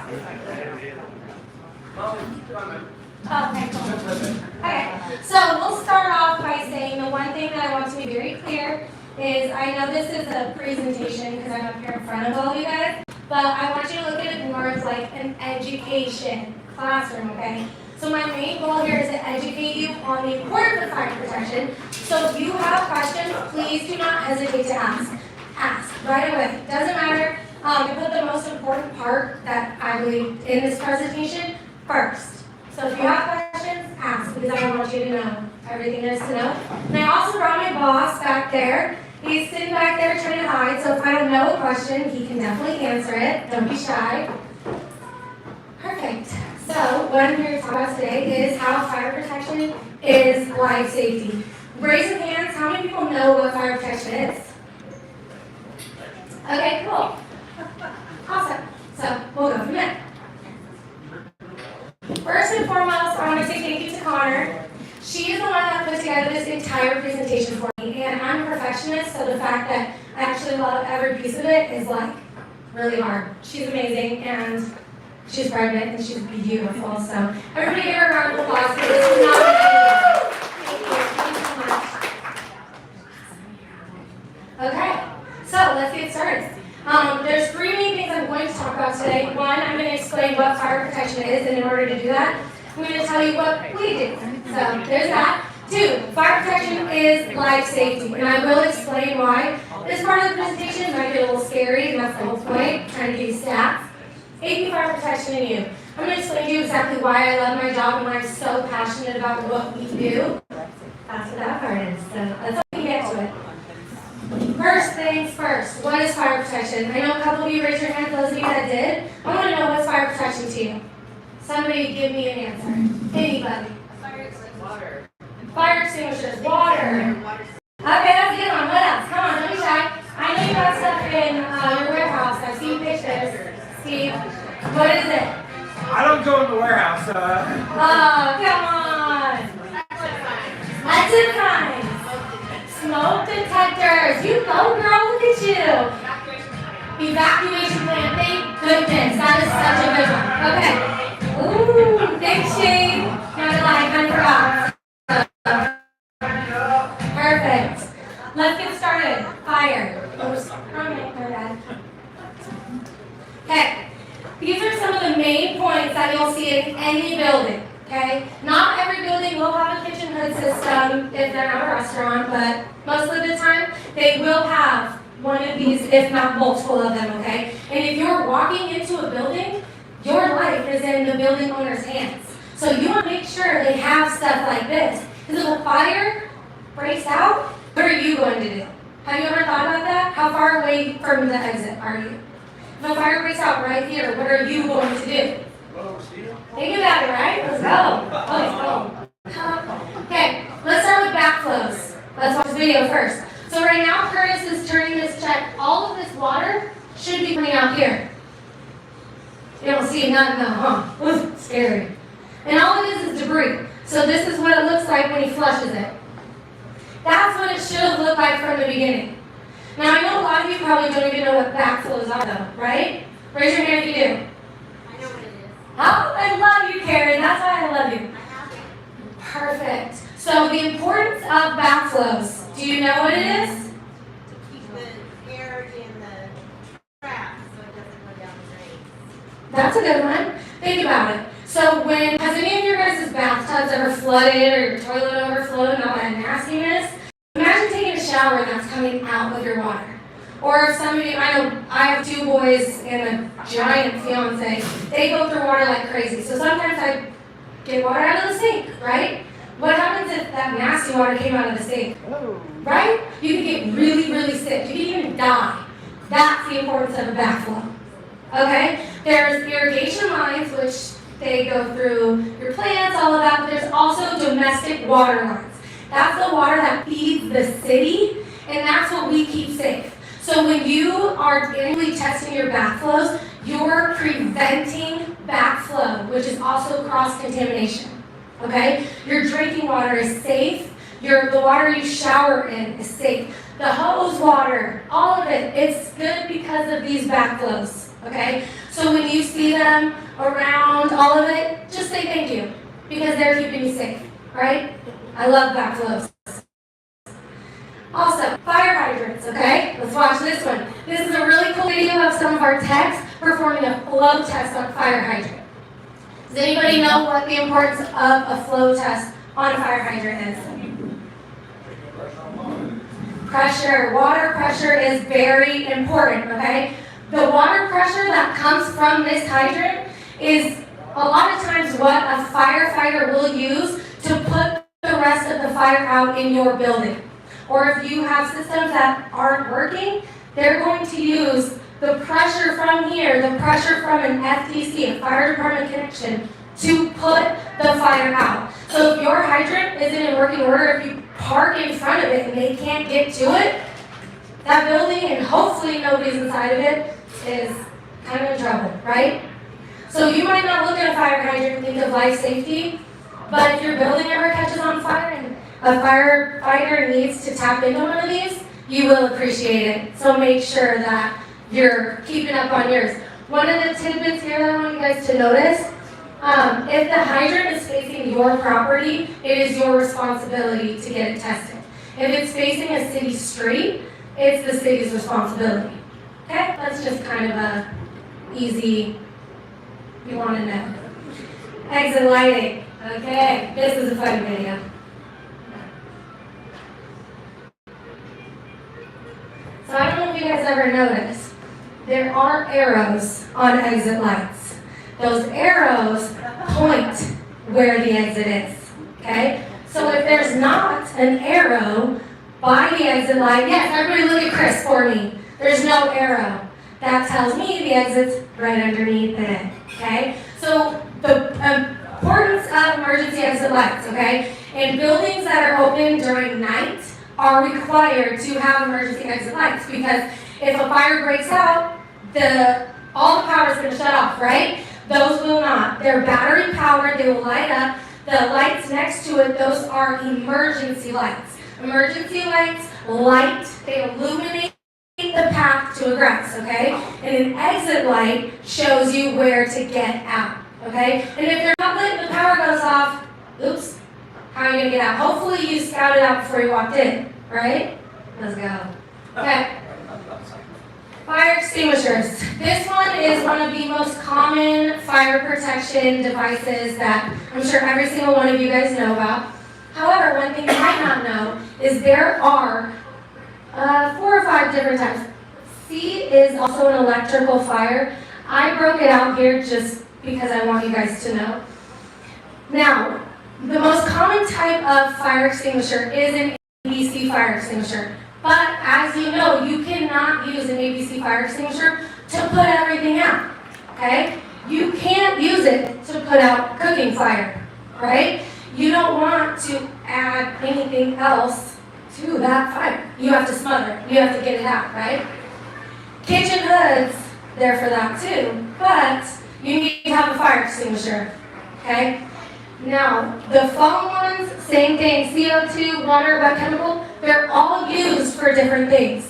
Okay, cool. Okay, so we'll start off by saying the one thing that I want to be very clear is I know this is a presentation because I'm up here in front of all of you guys, but I want you to look at it more as like an education classroom, okay? So my main goal here is to educate you on the importance of fire protection. So if you have questions, please do not hesitate to ask. Ask right away. Doesn't matter. I put the most important part that I believe in this presentation first. So if you have questions, ask, because I want you to know everything there is to know. And I also brought my boss back there. He's sitting back there trying to hide, so if I don't know a question, he can definitely answer it. Don't be shy. Perfect. So what I'm here to talk about today is how fire protection is life safety. Raise your hands. How many people know what fire protection is? Okay, cool. Awesome. So we'll go from there. First and foremost, I want to say thank you to Connor. She is the one that put together this entire presentation for me, and I'm a perfectionist, so the fact that I actually love every piece of it is like really hard. She's amazing, and she's pregnant, and she's beautiful. So everybody give her a round of applause because this is not easy. Thank you so much. Okay, so let's get started. There's three main things I'm going to talk about today. One, I'm going to explain what fire protection is, and in order to do that, I'm going to tell you what we do. So there's that. Two, fire protection is life safety, and I will explain why. This part of the presentation might be a little scary, and that's the whole point, trying to give you stats. AP fire protection in you. I'm going to explain to you exactly why I love my job and why I'm so passionate about what we do. That's what that part is. So let's get to it. First things first, what is fire protection? I know a couple of you raised your hands, those of you that did. I want to know what's fire protection to you. Somebody give me an answer. Anybody? Water. Fire extinguishers. Water. Okay, that's a good one. What else? Come on, don't be shy. I know you got stuff in your warehouse. I've seen pictures. Steve, what is it? I don't go in the warehouse. Oh, come on. That's it, fine. Smoke detectors. You go, girl. Look at you. Evacuation plan. Thank goodness. That is such a good one. Okay. Ooh, thanks, Shane. Not lying. I forgot. Perfect. Let's get started. Fire. Oops. Okay. These are some of the main points that you'll see in any building. Okay? Not every building will have a kitchen hood system if they're not a restaurant, but most of the time they will have one of these, if not multiple of them, okay? And if you're walking into a building, your life is in the building owner's hands. So you want to make sure they have stuff like this. Because if a fire breaks out, what are you going to do? Have you ever thought about that? How far away from the exit are you? If a fire breaks out right here, what are you going to do? Think about it, right? Let's go. Let's go. Okay, let's start with backflows. Let's watch the video first. So right now, Curtis is turning this check. All of this water should be coming out here. You don't see nothing though, huh? Ooh, scary. And all it is debris. So this is what it looks like when he flushes it. That's what it should have looked like from the beginning. Now I know a lot of you probably don't even know what backflows are though, right? Raise your hand if you do. Oh, I love you, Karen. That's why I love you. Perfect. So the importance of backflows. Do you know what it is? To keep the air in the trap so it doesn't go down the drain. That's a good one. Think about it. So has any of your guys' bathtubs ever flooded or your toilet overflowed and all that nastiness? Imagine taking a shower and that's coming out of your water. Or if some of you, I know I have two boys and a giant fiance, they go through water like crazy. So sometimes I get water out of the sink, right? What happens if that nasty water came out of the sink? Right? You could get really, really sick. You could even die. That's the importance of a backflow. Okay? There's irrigation lines, which they go through your plants, all of that, but there's also domestic water lines. That's the water that feeds the city, and that's what we keep safe. So when you are annually testing your backflows, you're preventing backflow, which is also cross-contamination. Okay? Your drinking water is safe. The water you shower in is safe. The hose water, all of it, it's good because of these backflows. okay? So when you see them around all of it, just say thank you, because they're keeping you safe, right? I love backflows. Also, fire hydrants, okay? Let's watch this one. This is a really cool video of some of our techs performing a flow test on a fire hydrant. Does anybody know what the importance of a flow test on a fire hydrant is? Pressure, water pressure is very important, okay? The water pressure that comes from this hydrant is a lot of times what a firefighter will use to put the rest of the fire out in your building. Or if you have systems that aren't working, they're going to use the pressure from here, the pressure from an FDC, a fire department connection, to put the fire out. So if your hydrant isn't in working order, if you park in front of it and they can't get to it, that building, and hopefully nobody's inside of it, is kind of in trouble, right? So you might not look at a fire hydrant and think of life safety, but if your building ever catches on fire and a firefighter needs to tap into one of these, you will appreciate it. So make sure that you're keeping up on yours. One of the tidbits here that I want you guys to notice, if the hydrant is facing your property, it is your responsibility to get it tested. If it's facing a city street, it's the city's responsibility. Okay, that's just kind of a easy, you want to know. Exit lighting. Okay, this is a fun video. So I don't know if you guys ever noticed, there are arrows on exit lights. Those arrows point where the exit is, okay? So if there's not an arrow by the exit light, yes, everybody look at Chris for me. There's no arrow. That tells me the exit's right underneath it, okay? So the importance of emergency exit lights, okay? In buildings that are open during night are required to have emergency exit lights, because if a fire breaks out, all the power is going to shut off, right? Those will not. They're battery powered, they will light up. The lights next to it, those are emergency lights. Emergency lights light, they illuminate the path to egress, okay? And an exit light shows you where to get out, okay? And if they're not lit and the power goes off, oops, how are you gonna get out? Hopefully you scouted out before you walked in, right? Let's go. Okay. Fire extinguishers. This one is one of the most common fire protection devices that I'm sure every single one of you guys know about. However, one thing you might not know is there are 4 or 5 different types. C is also an electrical fire. I broke it out here just because I want you guys to know. Now, the most common type of fire extinguisher is an ABC fire extinguisher. But as you know, you cannot use an ABC fire extinguisher to put everything out, okay? You can't use it to put out cooking fire, right? You don't want to add anything else to that fire. You have to smother it. You have to get it out, right? Kitchen hoods, they're for that too, but you need to have a fire extinguisher, okay? Now, the foam ones, same thing, CO2, water, wet chemical, they're all used for different things,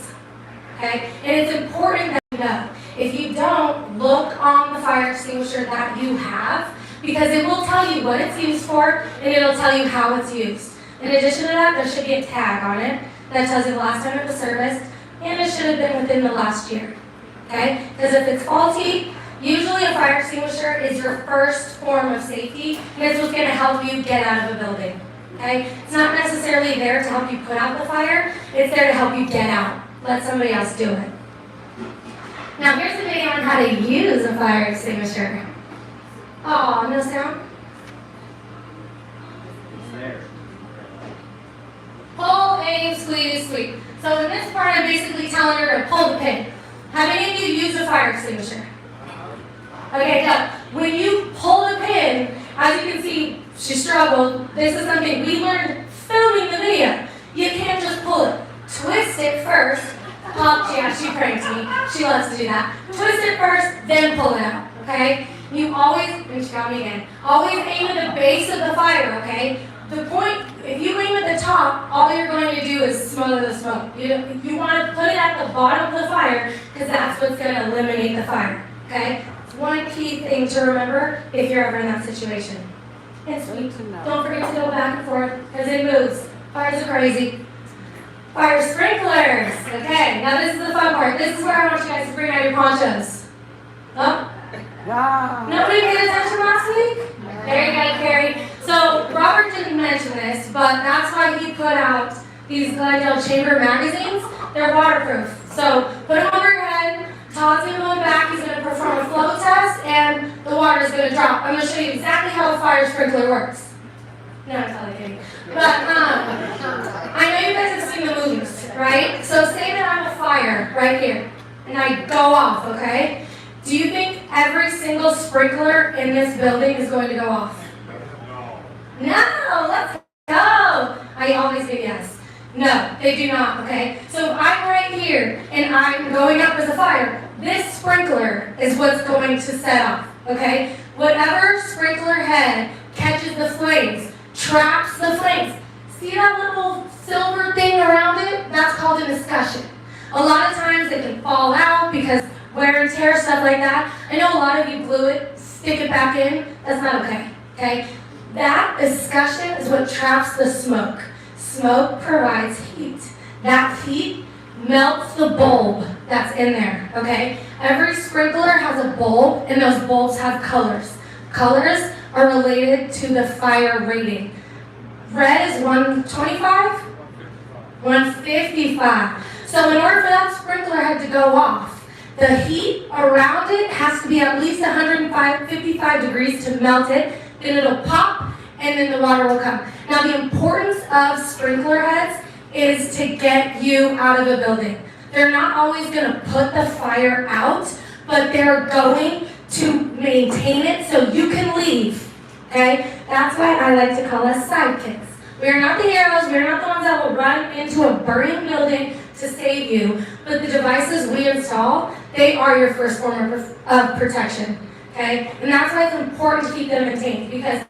okay? And it's important that you know. If you don't, look on the fire extinguisher that you have, because it will tell you what it's used for, and it'll tell you how it's used. In addition to that, there should be a tag on it that tells you the last time it was serviced, and it should have been within the last year, okay? Because if it's faulty, usually a fire extinguisher is your first form of safety, and it's what's going to help you get out of a building, okay? It's not necessarily there to help you put out the fire, it's there to help you get out. Let somebody else do it. Now here's a video on how to use a fire extinguisher. Oh, no sound? Pull, aim, squeeze, sweep. So in this part, I'm basically telling her to pull the pin. How many of you use a fire extinguisher? Okay, good. When you pull the pin, as you can see, she struggled. This is something we learned filming the video. You can't just pull it. Twist it first. Oh, yeah, she pranked me. She loves to do that. Twist it first, then pull it out, okay? You always, and she got me again, always aim at the base of the fire, okay? The point, if you aim at the top, all you're going to do is smother the smoke. You want to put it at the bottom of the fire, because that's what's going to eliminate the fire, okay? It's one key thing to remember if you're ever in that situation. And sweet. Don't forget to go back and forth because it moves. Fires are crazy. Fire sprinklers. Okay, now this is the fun part. This is where I want you guys to bring out your ponchos. Oh? Nobody paid attention last week? There you go, Carrie. So Robert didn't mention this, but that's why he put out these Glendale Chamber magazines. They're waterproof. So put them over your head. Todd's going to go back. He's going to perform a flow test, and the water is going to drop. I'm going to show you exactly how a fire sprinkler works. No, I'm totally kidding. But I know you guys have seen the movies, right? So say that I'm a fire right here, and I go off, okay? Do you think every single sprinkler in this building is going to go off? No, let's go. I always say yes. No, they do not, okay? So if I'm right here and I'm going up as a fire, this sprinkler is what's going to set off, okay? Whatever sprinkler head catches the flames, traps the flames. See that little silver thing around it? That's called an escutcheon. A lot of times it can fall out because wear and tear, stuff like that. I know a lot of you glue it, stick it back in. That's not okay, okay? That escutcheon is what traps the smoke. Smoke provides heat. That heat melts the bulb that's in there, okay? Every sprinkler has a bulb, and those bulbs have colors. Colors are related to the fire rating. Red is 125, 155. So in order for that sprinkler head to go off, the heat around it has to be at least 155 degrees to melt it. Then it'll pop, and then the water will come. Now the importance of sprinkler heads is to get you out of a building. They're not always going to put the fire out, but they're going to maintain it so you can leave, okay? That's why I like to call us sidekicks. We are not the heroes, we are not the ones that will run into a burning building to save you, but the devices we install, they are your first form of protection, okay? And that's why it's important to keep them maintained, because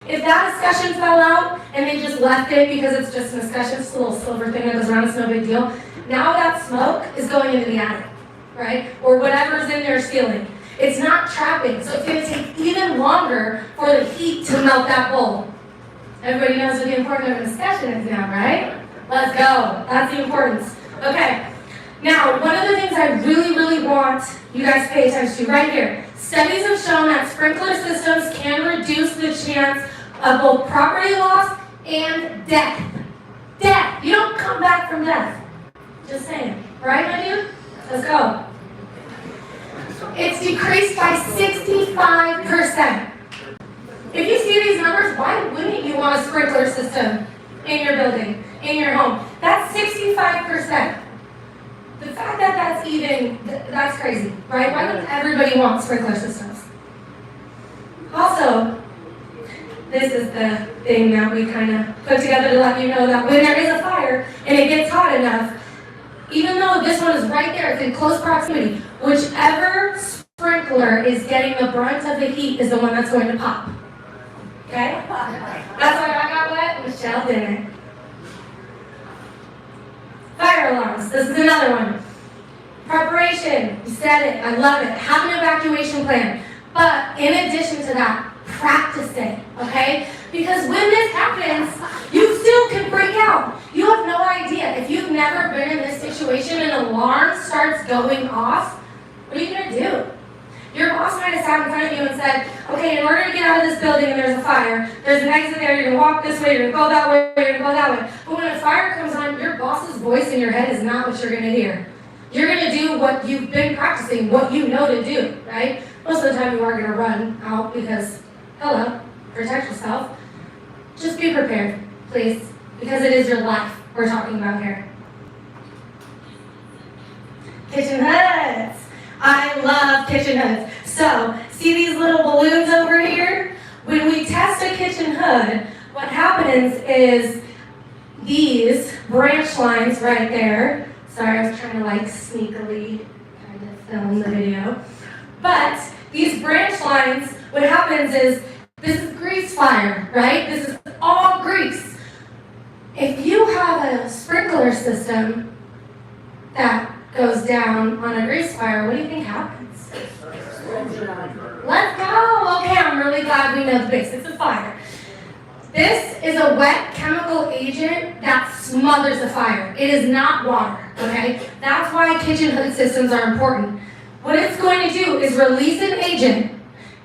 if that escutcheon fell out and they just left it because it's just an escutcheon, it's a little silver thing that goes around, it's no big deal. Now that smoke is going into the attic, right? Or whatever's in their ceiling. It's not trapping, so it's going to take even longer for the heat to melt that bulb. Everybody knows what the importance of an escutcheon is now, right? Let's go. That's the importance. Okay. Now, one of the things I really want you guys to pay attention to right here. Studies have shown that sprinkler systems can reduce the chance of both property loss and death. Death. You don't come back from death. Just saying. Right, my dude? Let's go. It's decreased by 65%. If you see these numbers, why wouldn't you want a sprinkler system in your building, in your home? That's 65%. The fact that that's crazy, right? Why would everybody want sprinkler systems? Also, this is the thing that we kind of put together to let you know that when there is a fire and it gets hot enough, even though this one is right there, it's in close proximity, whichever sprinkler is getting the brunt of the heat is the one that's going to pop. Okay? That's why I got wet and Michelle didn't. Fire alarms. This is another one. Preparation. You said it. I love it. Have an evacuation plan. But in addition to that, practice it. Okay? Because when this happens, you still can freak out. You have no idea. If you've never been in this situation and an alarm starts going off, what are you going to do? Your boss might have sat in front of you and said, okay, in order to get out of this building and there's a fire, there's an exit there, you're going to walk this way, you're going to go that way, you're going to go that way. But when a fire comes on, your boss's voice in your head is not what you're going to hear. You're going to do what you've been practicing, what you know to do, right? Most of the time you are going to run out because, hello, protect yourself. Just be prepared, please, because it is your life we're talking about here. Kitchen hoods. I love kitchen hoods. So, see these little balloons over here? When we test a kitchen hood, what happens is these branch lines right there. Sorry, I was trying to sneakily kind of film the video. But these branch lines, what happens is this is grease fire, right? This is all grease. If you have a sprinkler system that goes down on a grease fire, what do you think happens? glad we know the basics of fire. This is a wet chemical agent that smothers the fire. It is not water, okay? That's why kitchen hood systems are important. What it's going to do is release an agent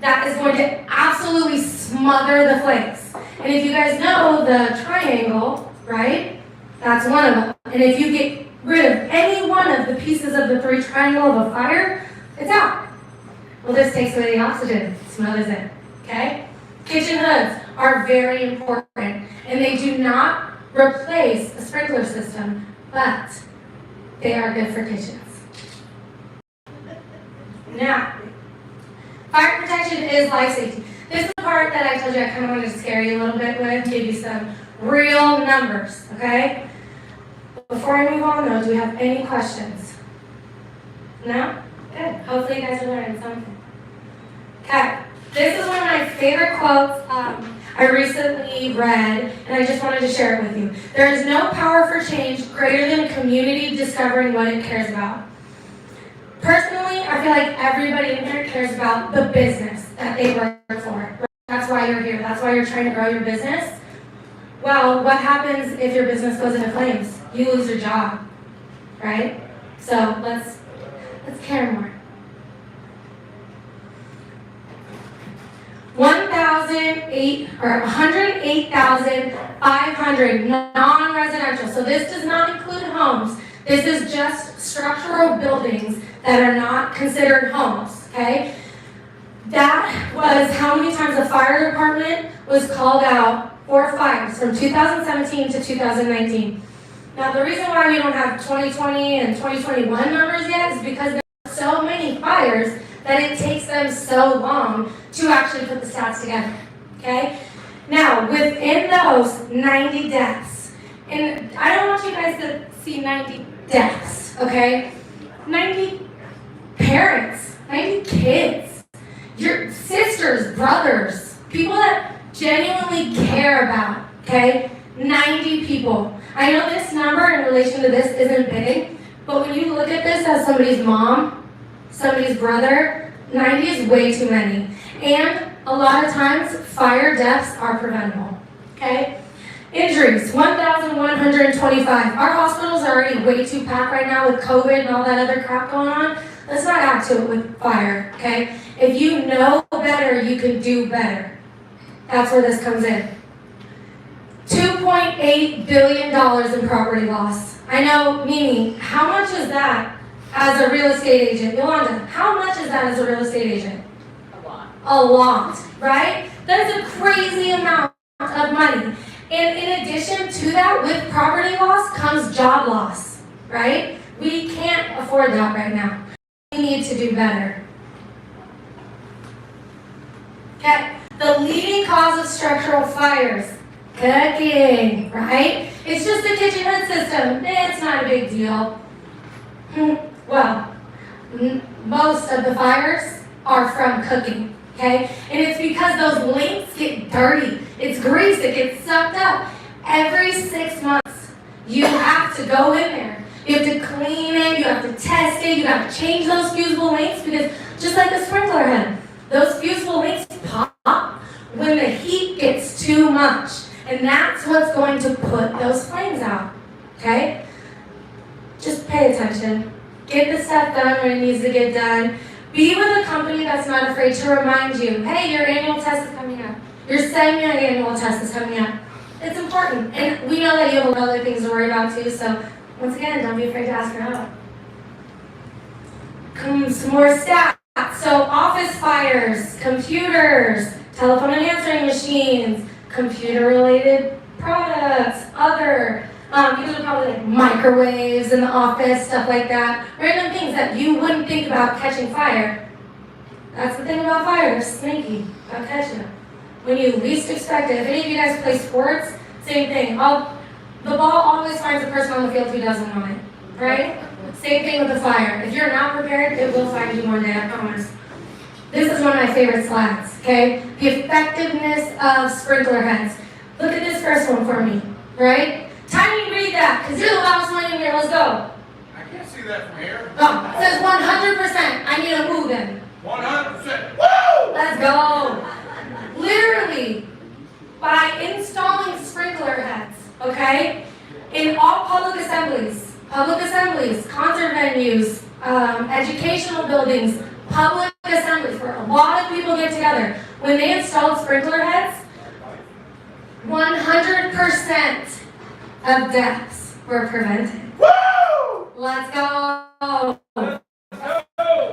that is going to absolutely smother the flames. And if you guys know the triangle, right? That's one of them. And if you get rid of any one of the pieces of the three triangle of a fire, it's out. Well, this takes away the oxygen, smothers it, okay? Kitchen hoods are very important, and they do not replace a sprinkler system, but they are good for kitchens. Now, fire protection is life safety. This is the part that I told you I kind of wanted to scare you a little bit with, give you some real numbers, okay? Before I move on though, do we have any questions? No? Good. Hopefully you guys are learning something. Okay. This is one of my favorite quotes I recently read, and I just wanted to share it with you. There is no power for change greater than a community discovering what it cares about. Personally, I feel like everybody in here cares about the business that they work for. That's why you're here. That's why you're trying to grow your business. Well, what happens if your business goes into flames? You lose your job, right? So let's care more. 108,500 non-residential. So this does not include homes. This is just structural buildings that are not considered homes, okay? That was how many times the fire department was called out for fires from 2017 to 2019. Now, the reason why we don't have 2020 and 2021 numbers yet is because there are so many fires that it takes them so long to actually put the stats together, okay? Now, within those, 90 deaths. And I don't want you guys to see 90 deaths, okay? 90 parents, 90 kids, your sisters, brothers, people that genuinely care about, okay? 90 people. I know this number in relation to this isn't big, but when you look at this as somebody's mom, somebody's brother, 90 is way too many. And a lot of times, fire deaths are preventable, okay? Injuries, 1,125. Our hospitals are already way too packed right now with COVID and all that other crap going on. Let's not add to it with fire, okay? If you know better, you can do better. That's where this comes in. $2.8 billion in property loss. I know, Mimi, how much is that as a real estate agent? Yolanda, how much is that as a real estate agent? A lot, right? That is a crazy amount of money. And in addition to that, with property loss comes job loss, right? We can't afford that right now. We need to do better. Okay, the leading cause of structural fires, cooking, right? It's just a kitchen hood system. It's not a big deal. Well, most of the fires are from cooking. Okay? And it's because those links get dirty. It's grease, it gets sucked up. Every 6 months, you have to go in there. You have to clean it, you have to test it, you have to change those fusible links because just like the sprinkler head, those fusible links pop when the heat gets too much. And that's what's going to put those flames out. Okay? Just pay attention. Get the stuff done when it needs to get done. Be with a company that's not afraid to remind you, hey, your annual test is coming up. Your semi-annual test is coming up. It's important. And we know that you have a lot of other things to worry about too, so once again, don't be afraid to ask for help. Some more stats. So office fires, computers, telephone and answering machines, computer-related products, other, these are probably like microwaves in the office, stuff like that. Random things that you wouldn't think about catching fire. That's the thing about fire, they're sneaky. They'll catch you when you least expect it. If any of you guys play sports, same thing. The ball always finds the person on the field who doesn't want it, right? Same thing with the fire. If you're not prepared, it will find you one day, I promise. This is one of my favorite slides, okay? The effectiveness of sprinkler heads. Look at this first one for me, right? Tiny, read that, because you're the loudest one in here. Let's go. I can't see that from here. Oh, it says 100%. I need to move them. 100%. Woo! Let's go. venues, educational buildings, public assemblies where a lot of people get together. When they installed sprinkler heads, 100% of deaths were prevented. Woo! Let's go.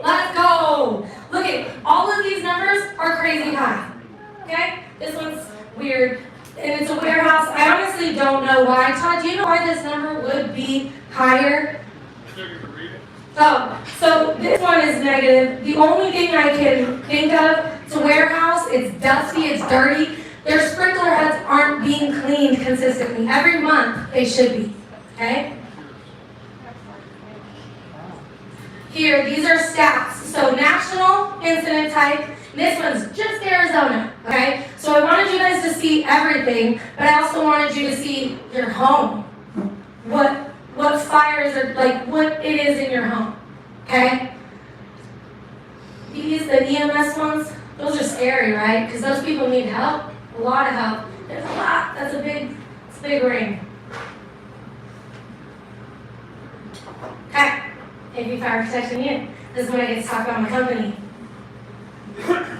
Let's go. Look at all of these numbers are crazy high. Okay? This one's weird. And it's a warehouse. I honestly don't know why. Todd, do you know why this number would be higher? Oh, so this one is negative. The only thing I can think of, it's a warehouse, it's dusty, it's dirty. Their sprinkler heads aren't being cleaned consistently. Every month they should be, okay? Here, these are stats. So national incident type, this one's just Arizona, okay? So I wanted you guys to see everything, but I also wanted you to see your home. What fires are, like what it is in your home, okay? These, the EMS ones, those are scary, right? Because those people need help, a lot of help. There's a lot, it's a big ring. Okay, AP Fire Protection Unit. This is when I get to talk about my company.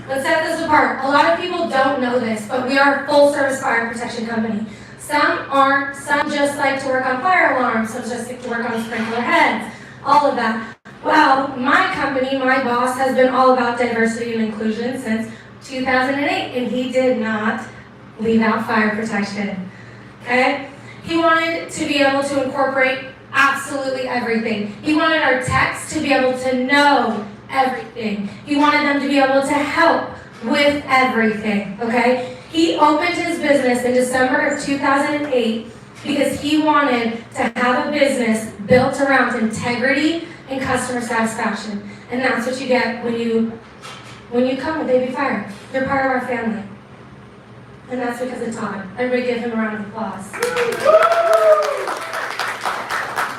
Let's set this apart. A lot of people don't know this, but we are a full service fire protection company. Some aren't, some just like to work on fire alarms, some just like to work on sprinkler heads, all of that. Well, my company, my boss, has been all about diversity and inclusion since 2008, and he did not leave out fire protection, okay? He wanted to be able to incorporate absolutely everything. He wanted our techs to be able to know everything. He wanted them to be able to help with everything, okay? He opened his business in December of 2008 because he wanted to have a business built around integrity and customer satisfaction. And that's what you get when you come with AB Fire. You're part of our family. And that's because of Todd. Everybody give him a round of applause.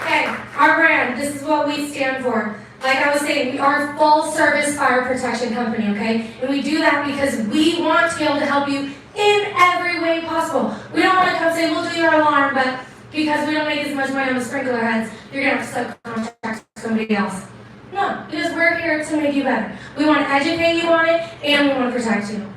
Okay, our brand, this is what we stand for. Like I was saying, we are a full-service fire protection company, okay? And we do that because we want to be able to help you in every way possible. We don't want to come say, we'll do your alarm, but because we don't make as much money on the sprinkler heads, you're going to have to subcontract somebody else. No, because we're here to make you better. We want to educate you on it, and we want to protect you.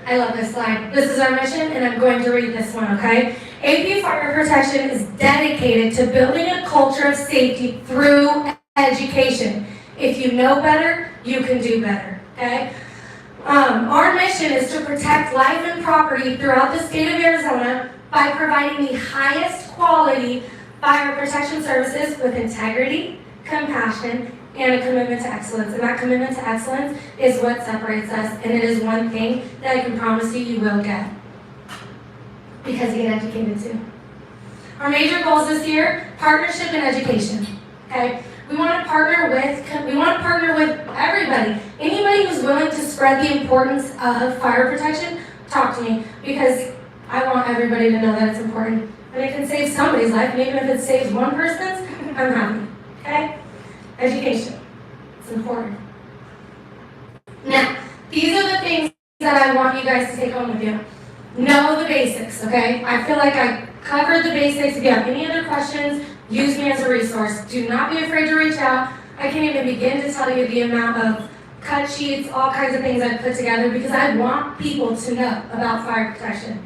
I love this slide. This is our mission, and I'm going to read this one, okay? AP Fire Protection is dedicated to building a culture of safety through education. If you know better, you can do better, okay? Our mission is to protect life and property throughout the state of Arizona by providing the highest quality fire protection services with integrity, compassion, and a commitment to excellence. And that commitment to excellence is what separates us, and it is one thing that I can promise you will get. Because you get educated too. Our major goals this year, partnership and education. Okay? We want to partner with everybody. Anybody who's willing to spread the importance of fire protection, talk to me, because I want everybody to know that it's important. And it can save somebody's life, and even if it saves one person's, I'm happy. Okay? Education. It's important. Now, these are the things that I want you guys to take home with you. Know the basics, okay? I feel like I covered the basics. If you have any other questions, use me as a resource. Do not be afraid to reach out. I can't even begin to tell you the amount of cut sheets, all kinds of things I've put together because I want people to know about fire protection.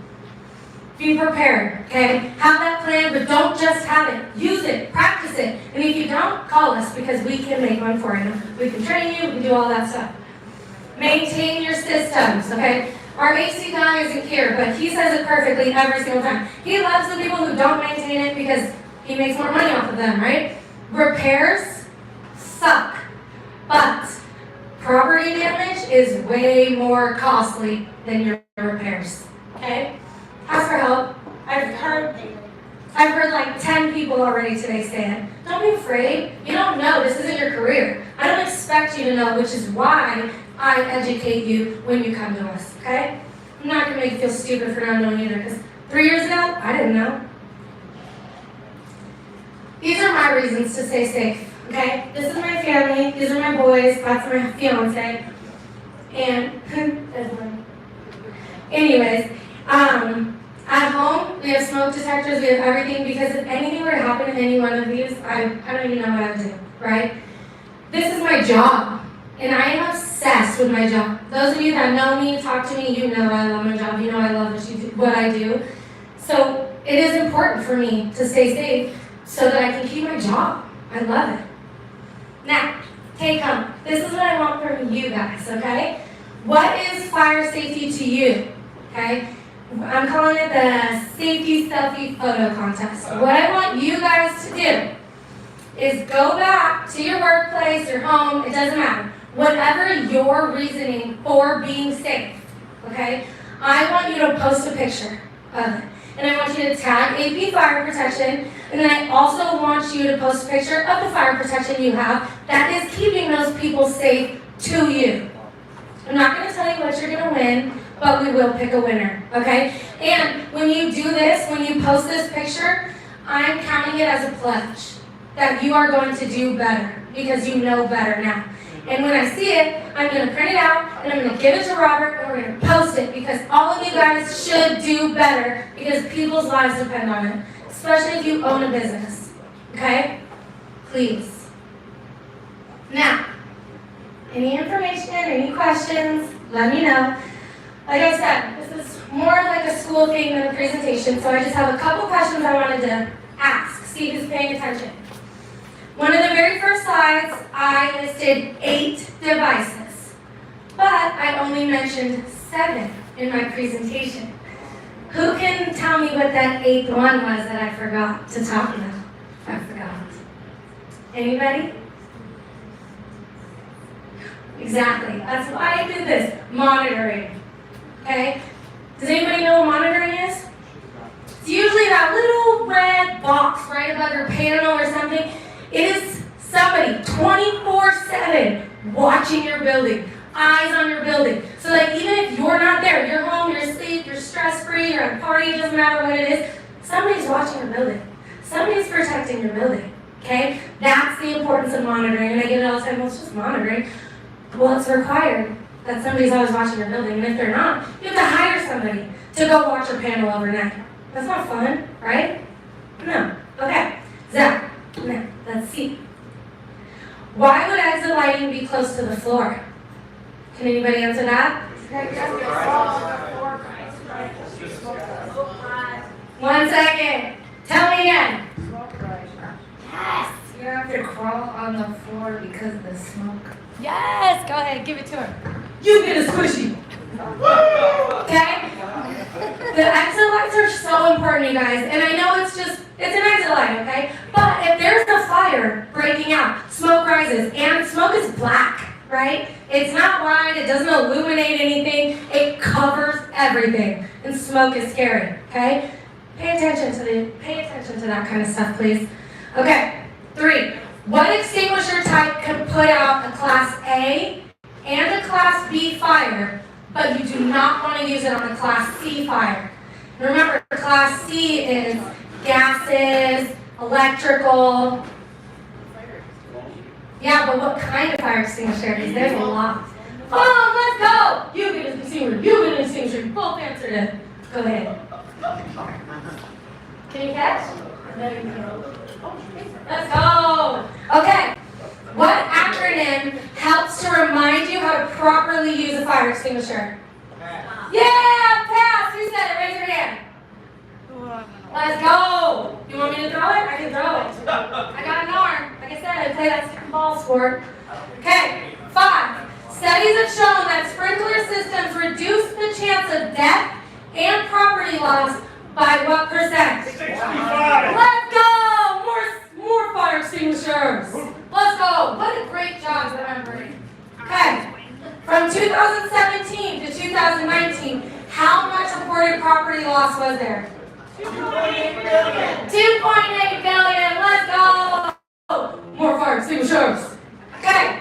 Be prepared, okay? Have that plan, but don't just have it. Use it, practice it. And if you don't, call us because we can make one for you. We can train you, we can do all that stuff. Maintain your systems, okay? Our AC guy isn't here, but he says it perfectly every single time. He loves the people who don't maintain it because he makes more money off of them, right? Repairs suck, but property damage is way more costly than your repairs, okay? Ask for help. I've heard like 10 people already today say it. Don't be afraid. You don't know. This isn't your career. I don't expect you to know, which is why I educate you when you come to us, okay? I'm not going to make you feel stupid for not knowing either, because 3 years ago, I didn't know. These are my reasons to stay safe, okay? This is my family. These are my boys. That's my fiance. And, anyways, At home, we have smoke detectors, we have everything, because if anything were to happen to any one of these, I don't even know what I would do, right? This is my job, and I am obsessed with my job. Those of you that know me, talk to me, you know I love my job, you know I love what I do. So it is important for me to stay safe so that I can keep my job. I love it. Now, take home. This is what I want from you guys, okay? What is fire safety to you, okay? I'm calling it the safety selfie photo contest. What I want you guys to do is go back to your workplace, your home, it doesn't matter. Whatever your reasoning for being safe, okay? I want you to post a picture of it. And I want you to tag AP Fire Protection, and then I also want you to post a picture of the fire protection you have that is keeping those people safe to you. I'm not going to tell you what you're going to win, but we will pick a winner, okay? And when you do this, when you post this picture, I'm counting it as a pledge that you are going to do better because you know better now. And when I see it, I'm going to print it out, and I'm going to give it to Robert, and we're going to post it because all of you guys should do better because people's lives depend on it, especially if you own a business, okay? Please. Now, any information, any questions, let me know. Like I said, this is more like a school thing than a presentation, so I just have a couple questions I wanted to ask, see who's paying attention. One of the very first slides, I listed 8 devices, but I only mentioned 7 in my presentation. Who can tell me what that 8th one was that I forgot to talk about? I forgot. Anybody? Exactly. That's why I did this. Monitoring. Okay? Does anybody know what monitoring is? It's usually that little red box right above your panel or something. It is somebody 24/7 watching your building, eyes on your building. So that even if you're not there, you're home, you're asleep, you're stress-free, you're at a party, it doesn't matter what it is, somebody's watching your building. Somebody's protecting your building. Okay? That's the importance of monitoring. And I get it all the time, well, it's just monitoring. Well, it's required that somebody's always watching your building. And if they're not, you have to hire somebody to go watch your panel overnight. That's not fun, right? No. Okay. Zach. No, let's see. Why would exit lighting be close to the floor? Can anybody answer that? 1 second. Tell me again. Yes. You have to crawl on the floor because of the smoke. Yes. Go ahead. Give it to her. You get a squishy. Okay? The exit lights are so important, you guys. And I know it's an exit light, okay? But if there's a fire breaking out, smoke rises, and smoke is black, right? It's not white, it doesn't illuminate anything, it covers everything. And smoke is scary, okay? Pay attention to that kind of stuff, please. Okay, 3. What extinguisher type can put out a Class A and a Class B fire, but you do not want to use it on a Class C fire? Remember, Class C is gases, electrical. Yeah, but what kind of fire extinguisher? Because there's a lot. Oh, let's go! You get an extinguisher, you get an extinguisher. You both answered it. Go ahead. Can you catch? No, you can't. Let's go! Okay. What acronym helps to remind you how to properly use a fire extinguisher? Yeah, pass! Who said it? Raise your hand. Let's go! You want me to throw it? I can throw it. I got an arm. Like I said, I play that stick ball sport. Okay, 5. Studies have shown that sprinkler systems reduce the chance of death and property loss by what percent? 65. Let's go! More fire extinguishers. Let's go. What a great job remembering. Okay. From 2017 to 2019, how much reported property loss was there? 2.8 billion. Let's go. More fire extinguishers. Okay.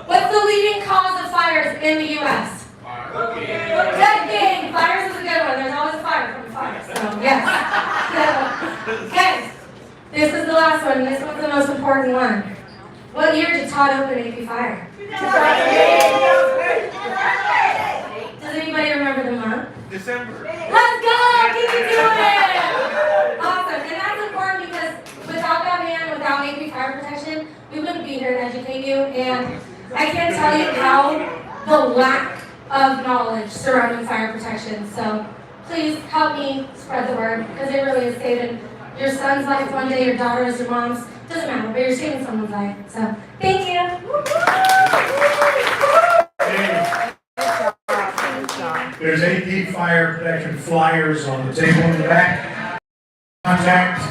What's the leading cause of fires in the U.S.? Cooking. Fires is a good one. There's always a fire from the fire. So, yes. Okay. This is the last one. This one's the most important one. What year did Todd open AP Fire? 2008. Does anybody remember the month? December. Let's go! keep you doing it. Awesome, and that's important because without that man, without Navy fire protection, we wouldn't be here to educate you. And I can't tell you how the lack of knowledge surrounding fire protection. So please help me spread the word because it really is saving your son's life one day, your daughter's, your mom's. Doesn't matter, but you're saving someone's life. So thank you. There's AP fire protection flyers on the table in the back. Contact